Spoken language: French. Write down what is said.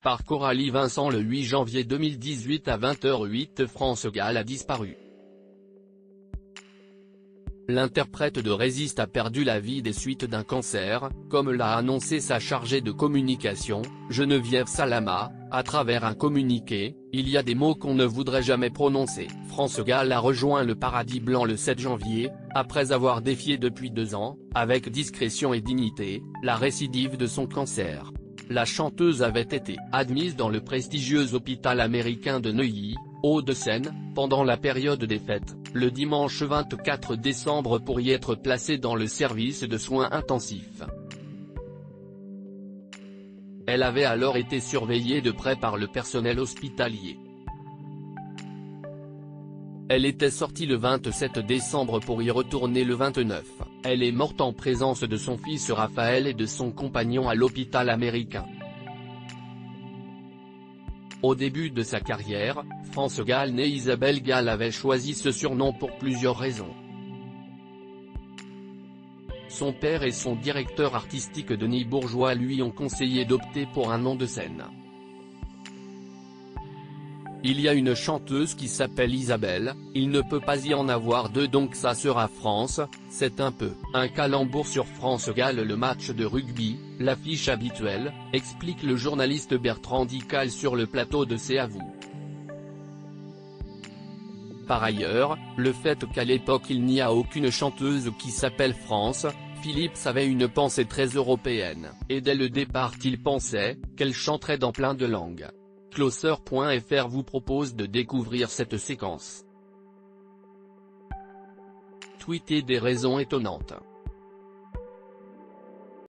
par Coralie Vincent le 8 janvier 2018 à 20h08 France Gall a disparu. L'interprète de Résiste a perdu la vie des suites d'un cancer, comme l'a annoncé sa chargée de communication, Geneviève Salama, à travers un communiqué. Il y a des mots qu'on ne voudrait jamais prononcer. France Gall a rejoint le Paradis Blanc le 7 janvier, après avoir défié depuis 2 ans, avec discrétion et dignité, la récidive de son cancer. La chanteuse avait été admise dans le prestigieux hôpital américain de Neuilly, Hauts-de-Seine, pendant la période des fêtes, le dimanche 24 décembre pour y être placée dans le service de soins intensifs. Elle avait alors été surveillée de près par le personnel hospitalier. Elle était sortie le 27 décembre pour y retourner le 29. Elle est morte en présence de son fils Raphaël et de son compagnon à l'hôpital américain. Au début de sa carrière, France Gall née Isabelle Gall avait choisi ce surnom pour plusieurs raisons. Son père et son directeur artistique Denis Bourgeois lui ont conseillé d'opter pour un nom de scène. Il y a une chanteuse qui s'appelle Isabelle, il ne peut pas y en avoir deux donc ça sera France, c'est un peu un calembour sur France Gall le match de rugby, l'affiche habituelle, explique le journaliste Bertrand Dical sur le plateau de C'est à vous. Par ailleurs, le fait qu'à l'époque il n'y a aucune chanteuse qui s'appelle France, Philippe avait une pensée très européenne, et dès le départ il pensait qu'elle chanterait dans plein de langues. Closer.fr vous propose de découvrir cette séquence. Tweeter des raisons étonnantes.